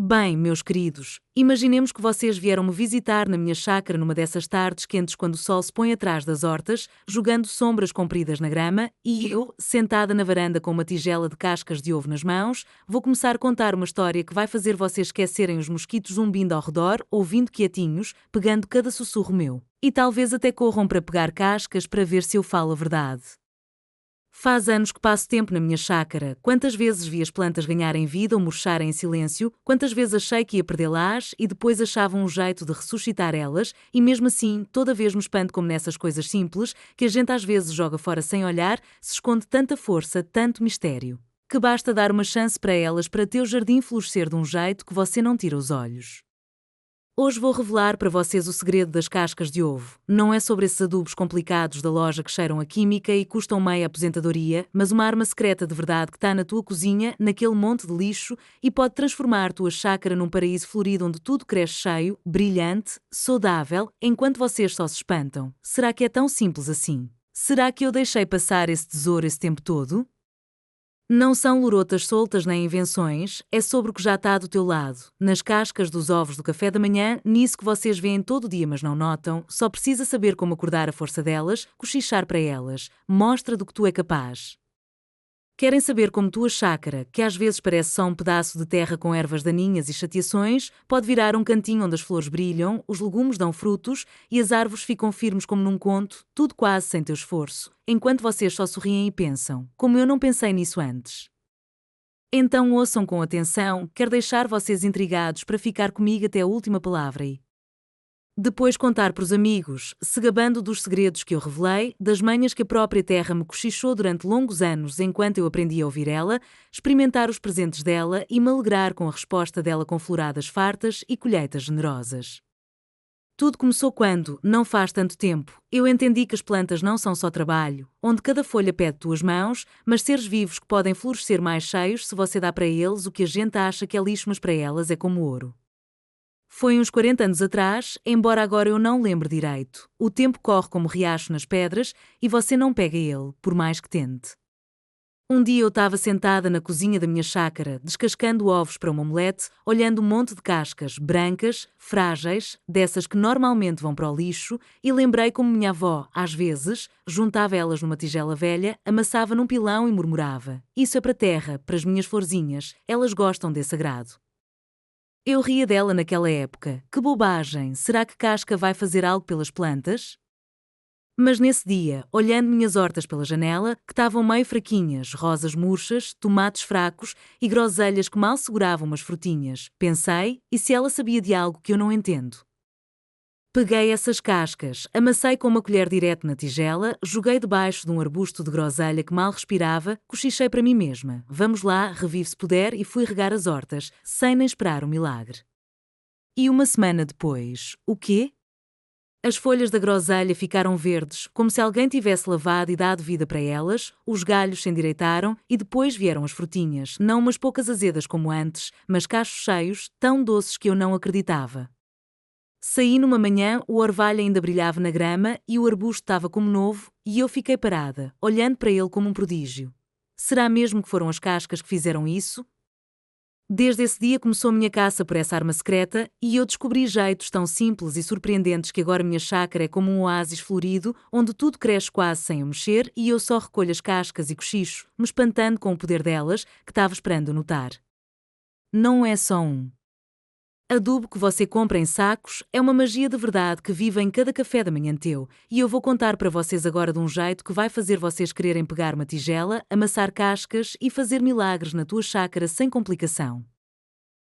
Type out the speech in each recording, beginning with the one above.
Bem, meus queridos, imaginemos que vocês vieram me visitar na minha chácara numa dessas tardes quentes quando o sol se põe atrás das hortas, jogando sombras compridas na grama, e eu, sentada na varanda com uma tigela de cascas de ovo nas mãos, vou começar a contar uma história que vai fazer vocês esquecerem os mosquitos zumbindo ao redor, ouvindo quietinhos, pegando cada sussurro meu. E talvez até corram para pegar cascas para ver se eu falo a verdade. Faz anos que passo tempo na minha chácara. Quantas vezes vi as plantas ganharem vida ou murcharem em silêncio, quantas vezes achei que ia perdê-las e depois achava um jeito de ressuscitar elas, e mesmo assim, toda vez me espanto como nessas coisas simples, que a gente às vezes joga fora sem olhar, se esconde tanta força, tanto mistério, que basta dar uma chance para elas para teu jardim florescer de um jeito que você não tira os olhos. Hoje vou revelar para vocês o segredo das cascas de ovo. Não é sobre esses adubos complicados da loja que cheiram a química e custam meia aposentadoria, mas uma arma secreta de verdade que está na tua cozinha, naquele monte de lixo, e pode transformar tua chácara num paraíso florido onde tudo cresce cheio, brilhante, saudável, enquanto vocês só se espantam. Será que é tão simples assim? Será que eu deixei passar esse tesouro esse tempo todo? Não são lorotas soltas nem invenções, é sobre o que já está do teu lado. Nas cascas dos ovos do café da manhã, nisso que vocês veem todo dia mas não notam, só precisa saber como acordar a força delas, cochichar para elas, mostra do que tu é capaz. Querem saber como tua chácara, que às vezes parece só um pedaço de terra com ervas daninhas e chateações, pode virar um cantinho onde as flores brilham, os legumes dão frutos e as árvores ficam firmes como num conto, tudo quase sem teu esforço, enquanto vocês só sorriem e pensam, como eu não pensei nisso antes. Então ouçam com atenção, quero deixar vocês intrigados para ficar comigo até a última palavra e depois contar para os amigos, se gabando dos segredos que eu revelei, das manhas que a própria terra me cochichou durante longos anos enquanto eu aprendia a ouvir ela, experimentar os presentes dela e me alegrar com a resposta dela com floradas fartas e colheitas generosas. Tudo começou quando, não faz tanto tempo, eu entendi que as plantas não são só trabalho, onde cada folha pede tuas mãos, mas seres vivos que podem florescer mais cheios se você dá para eles o que a gente acha que é lixo, mas para elas é como ouro. Foi uns 40 anos atrás, embora agora eu não lembre direito. O tempo corre como riacho nas pedras e você não pega ele, por mais que tente. Um dia eu estava sentada na cozinha da minha chácara, descascando ovos para uma omelete, olhando um monte de cascas, brancas, frágeis, dessas que normalmente vão para o lixo, e lembrei como minha avó, às vezes, juntava elas numa tigela velha, amassava num pilão e murmurava: "Isso é para a terra, para as minhas florzinhas, elas gostam desse agrado." Eu ria dela naquela época. Que bobagem! Será que casca vai fazer algo pelas plantas? Mas nesse dia, olhando minhas hortas pela janela, que estavam meio fraquinhas, rosas murchas, tomates fracos e groselhas que mal seguravam umas frutinhas, pensei, e se ela sabia de algo que eu não entendo? Peguei essas cascas, amassei com uma colher direto na tigela, joguei debaixo de um arbusto de groselha que mal respirava, cochichei para mim mesma. Vamos lá, revive se puder, e fui regar as hortas, sem nem esperar o milagre. E uma semana depois, o quê? As folhas da groselha ficaram verdes, como se alguém tivesse lavado e dado vida para elas, os galhos se endireitaram e depois vieram as frutinhas, não umas poucas azedas como antes, mas cachos cheios, tão doces que eu não acreditava. Saí numa manhã, o orvalho ainda brilhava na grama e o arbusto estava como novo, e eu fiquei parada, olhando para ele como um prodígio. Será mesmo que foram as cascas que fizeram isso? Desde esse dia começou a minha caça por essa arma secreta e eu descobri jeitos tão simples e surpreendentes que agora minha chácara é como um oásis florido, onde tudo cresce quase sem eu mexer e eu só recolho as cascas e cochicho, me espantando com o poder delas, que estava esperando notar. Não é só um adubo que você compra em sacos, é uma magia de verdade que vive em cada café da manhã teu, e eu vou contar para vocês agora de um jeito que vai fazer vocês quererem pegar uma tigela, amassar cascas e fazer milagres na tua chácara sem complicação.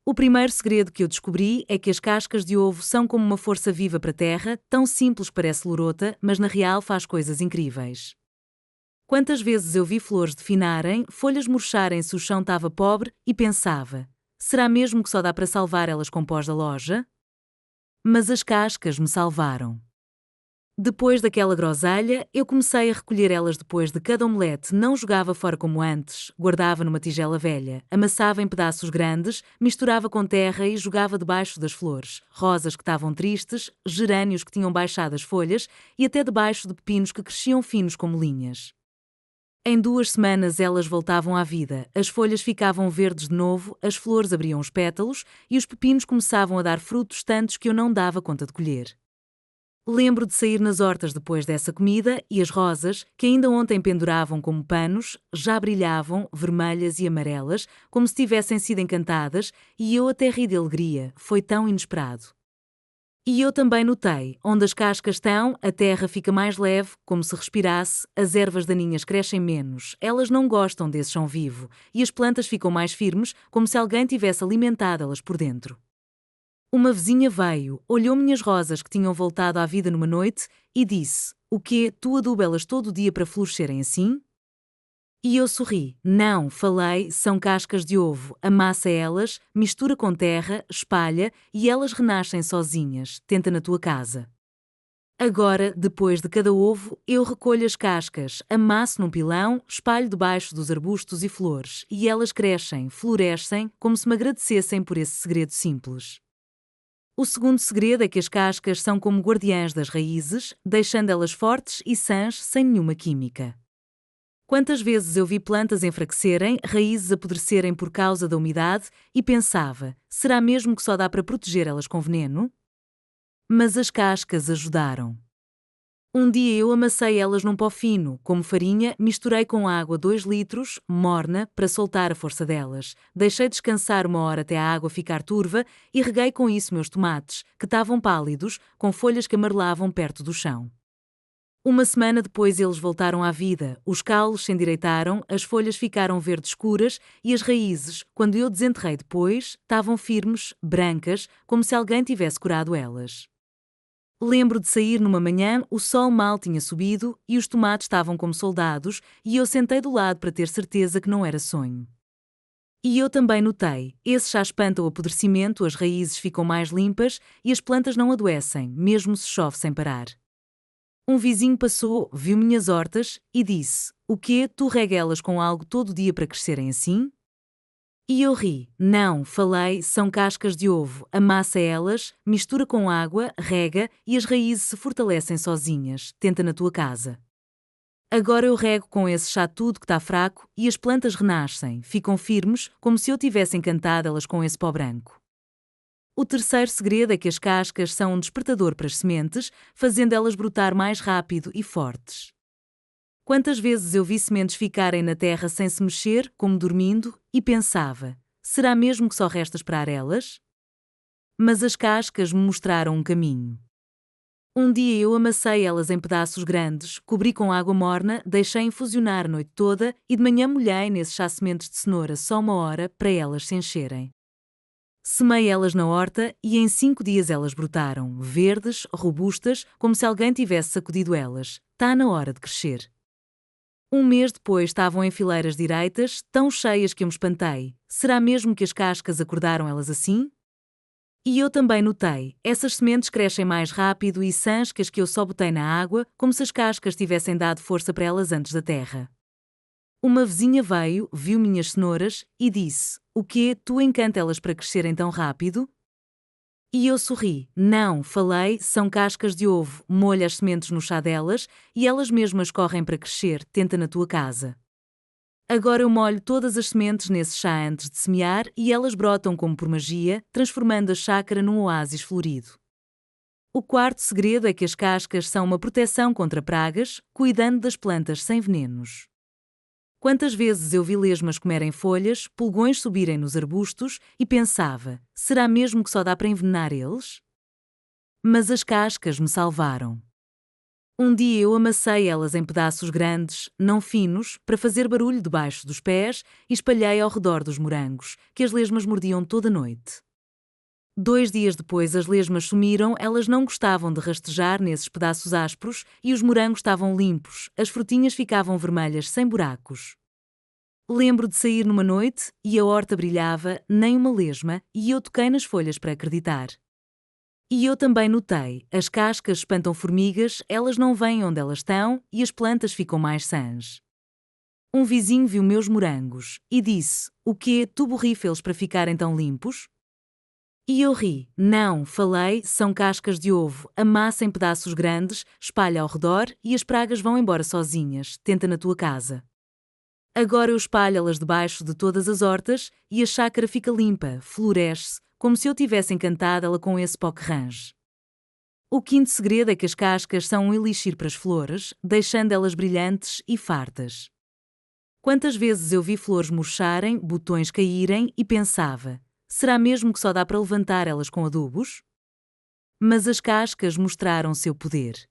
O primeiro segredo que eu descobri é que as cascas de ovo são como uma força viva para a terra, tão simples que parece lorota, mas na real faz coisas incríveis. Quantas vezes eu vi flores definharem, folhas murcharem se o chão estava pobre e pensava: será mesmo que só dá para salvar elas com pós da loja? Mas as cascas me salvaram. Depois daquela groselha, eu comecei a recolher elas depois de cada omelete, não jogava fora como antes, guardava numa tigela velha, amassava em pedaços grandes, misturava com terra e jogava debaixo das flores, rosas que estavam tristes, gerânios que tinham baixado as folhas e até debaixo de pepinos que cresciam finos como linhas. Em 2 semanas elas voltavam à vida, as folhas ficavam verdes de novo, as flores abriam os pétalos e os pepinos começavam a dar frutos tantos que eu não dava conta de colher. Lembro de sair nas hortas depois dessa comida e as rosas, que ainda ontem penduravam como panos, já brilhavam, vermelhas e amarelas, como se tivessem sido encantadas, e eu até ri de alegria, foi tão inesperado. E eu também notei, onde as cascas estão, a terra fica mais leve, como se respirasse, as ervas daninhas crescem menos, elas não gostam desse chão vivo, e as plantas ficam mais firmes, como se alguém tivesse alimentado elas por dentro. Uma vizinha veio, olhou minhas rosas que tinham voltado à vida numa noite e disse: "O quê? Tu aduba-las todo o dia para florescerem assim?" E eu sorri. "Não", falei, "são cascas de ovo. Amassa elas, mistura com terra, espalha e elas renascem sozinhas. Tenta na tua casa." Agora, depois de cada ovo, eu recolho as cascas, amasso num pilão, espalho debaixo dos arbustos e flores, e elas crescem, florescem, como se me agradecessem por esse segredo simples. O segundo segredo é que as cascas são como guardiãs das raízes, deixando elas fortes e sãs sem nenhuma química. Quantas vezes eu vi plantas enfraquecerem, raízes apodrecerem por causa da umidade e pensava, será mesmo que só dá para proteger elas com veneno? Mas as cascas ajudaram. Um dia eu amassei elas num pó fino, como farinha, misturei com água 2 litros, morna, para soltar a força delas. Deixei descansar 1 hora até a água ficar turva e reguei com isso meus tomates, que estavam pálidos, com folhas que amarelavam perto do chão. 1 semana depois eles voltaram à vida, os caules se endireitaram, as folhas ficaram verde escuras e as raízes, quando eu desenterrei depois, estavam firmes, brancas, como se alguém tivesse curado elas. Lembro de sair numa manhã, o sol mal tinha subido e os tomates estavam como soldados e eu sentei do lado para ter certeza que não era sonho. E eu também notei, esse já espanta o apodrecimento, as raízes ficam mais limpas e as plantas não adoecem, mesmo se chove sem parar. Um vizinho passou, viu minhas hortas e disse: "O quê? Tu rega elas com algo todo dia para crescerem assim?" E eu ri. "Não", falei, "são cascas de ovo. Amassa elas, mistura com água, rega e as raízes se fortalecem sozinhas. Tenta na tua casa." Agora eu rego com esse chá tudo que está fraco e as plantas renascem, ficam firmes, como se eu tivesse encantado elas com esse pó branco. O terceiro segredo é que as cascas são um despertador para as sementes, fazendo elas brotar mais rápido e fortes. Quantas vezes eu vi sementes ficarem na terra sem se mexer, como dormindo, e pensava, será mesmo que só resta esperar elas? Mas as cascas me mostraram um caminho. Um dia eu amassei elas em pedaços grandes, cobri com água morna, deixei infusionar a noite toda e de manhã molhei nesses chá sementes de cenoura só 1 hora para elas se encherem. Semei elas na horta e em 5 dias elas brotaram, verdes, robustas, como se alguém tivesse sacudido elas. Tá na hora de crescer. 1 mês depois estavam em fileiras direitas, tão cheias que eu me espantei. Será mesmo que as cascas acordaram elas assim? E eu também notei, essas sementes crescem mais rápido e sãs que as que eu só botei na água, como se as cascas tivessem dado força para elas antes da terra. Uma vizinha veio, viu minhas cenouras e disse: "O quê? Tu encanta elas para crescerem tão rápido?" E eu sorri. "Não", falei, "são cascas de ovo, molha as sementes no chá delas e elas mesmas correm para crescer, tenta na tua casa." Agora eu molho todas as sementes nesse chá antes de semear e elas brotam como por magia, transformando a chácara num oásis florido. O quarto segredo é que as cascas são uma proteção contra pragas, cuidando das plantas sem venenos. Quantas vezes eu vi lesmas comerem folhas, pulgões subirem nos arbustos e pensava, será mesmo que só dá para envenenar eles? Mas as cascas me salvaram. Um dia eu amassei elas em pedaços grandes, não finos, para fazer barulho debaixo dos pés e espalhei ao redor dos morangos, que as lesmas mordiam toda noite. 2 dias depois as lesmas sumiram, elas não gostavam de rastejar nesses pedaços ásperos e os morangos estavam limpos, as frutinhas ficavam vermelhas sem buracos. Lembro de sair numa noite e a horta brilhava, nem uma lesma, e eu toquei nas folhas para acreditar. E eu também notei, as cascas espantam formigas, elas não vêm onde elas estão e as plantas ficam mais sãs. Um vizinho viu meus morangos e disse: "O quê? Tu borrifa-los para ficarem tão limpos?" E eu ri. "Não", falei, "são cascas de ovo, amassa em pedaços grandes, espalha ao redor e as pragas vão embora sozinhas, tenta na tua casa." Agora eu espalho-las debaixo de todas as hortas e a chácara fica limpa, floresce, como se eu tivesse encantado-la com esse pó que range. O quinto segredo é que as cascas são um elixir para as flores, deixando elas brilhantes e fartas. Quantas vezes eu vi flores murcharem, botões caírem e pensava: será mesmo que só dá para levantar elas com adubos? Mas as cascas mostraram seu poder.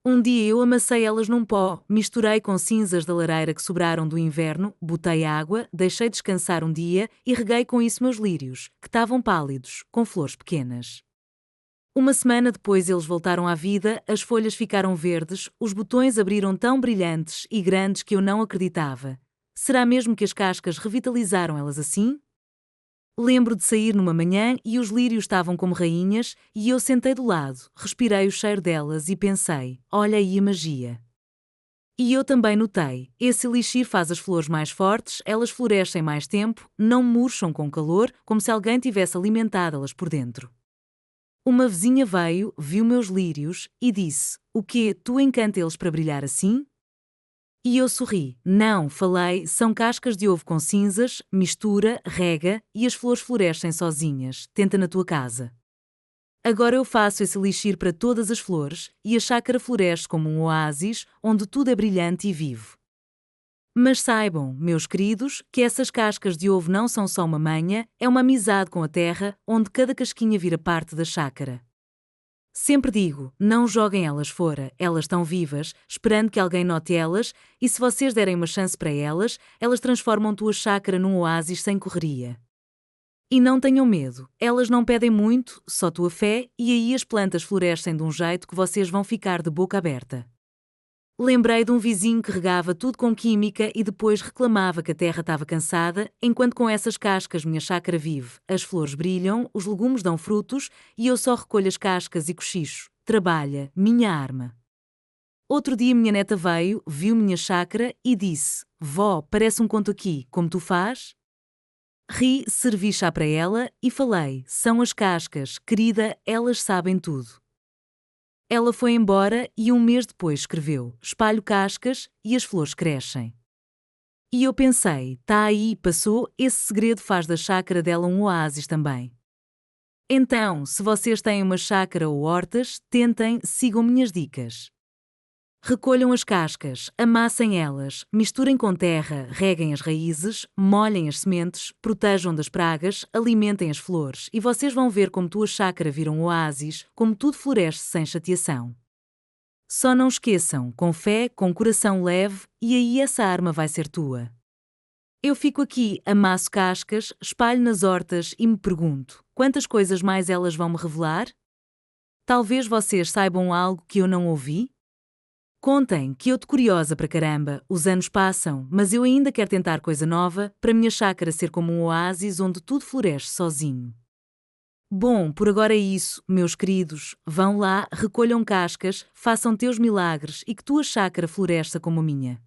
Um dia eu amassei elas num pó, misturei com cinzas da lareira que sobraram do inverno, botei água, deixei descansar um dia e reguei com isso meus lírios, que estavam pálidos, com flores pequenas. Uma semana depois eles voltaram à vida, as folhas ficaram verdes, os botões abriram tão brilhantes e grandes que eu não acreditava. Será mesmo que as cascas revitalizaram elas assim? Lembro de sair numa manhã e os lírios estavam como rainhas e eu sentei do lado, respirei o cheiro delas e pensei: olha aí a magia. E eu também notei, esse elixir faz as flores mais fortes, elas florescem mais tempo, não murcham com calor, como se alguém tivesse alimentado-las por dentro. Uma vizinha veio, viu meus lírios e disse: o quê, tu encanta-los para brilhar assim? E eu sorri. Não, falei, são cascas de ovo com cinzas, mistura, rega e as flores florescem sozinhas. Tenta na tua casa. Agora eu faço esse elixir para todas as flores e a chácara floresce como um oásis onde tudo é brilhante e vivo. Mas saibam, meus queridos, que essas cascas de ovo não são só uma manha, é uma amizade com a terra onde cada casquinha vira parte da chácara. Sempre digo, não joguem elas fora, elas estão vivas, esperando que alguém note elas, e se vocês derem uma chance para elas, elas transformam tua chácara num oásis sem correria. E não tenham medo, elas não pedem muito, só tua fé, e aí as plantas florescem de um jeito que vocês vão ficar de boca aberta. Lembrei de um vizinho que regava tudo com química e depois reclamava que a terra estava cansada, enquanto com essas cascas minha chácara vive, as flores brilham, os legumes dão frutos e eu só recolho as cascas e cochicho. Trabalha, minha arma. Outro dia minha neta veio, viu minha chácara e disse: vó, parece um conto aqui, como tu faz? Ri, servi chá para ela e falei: são as cascas, querida, elas sabem tudo. Ela foi embora e um mês depois escreveu: espalho cascas e as flores crescem. E eu pensei, tá aí, passou, esse segredo faz da chácara dela um oásis também. Então, se vocês têm uma chácara ou hortas, tentem, sigam minhas dicas. Recolham as cascas, amassem elas, misturem com terra, reguem as raízes, molhem as sementes, protejam das pragas, alimentem as flores e vocês vão ver como tua chácara vira um oásis, como tudo floresce sem chateação. Só não esqueçam, com fé, com coração leve, e aí essa arma vai ser tua. Eu fico aqui, amasso cascas, espalho nas hortas e me pergunto, quantas coisas mais elas vão me revelar? Talvez vocês saibam algo que eu não ouvi? Contem, que eu tô curiosa para caramba, os anos passam, mas eu ainda quero tentar coisa nova, para minha chácara ser como um oásis onde tudo floresce sozinho. Bom, por agora é isso, meus queridos, vão lá, recolham cascas, façam teus milagres e que tua chácara floresça como a minha.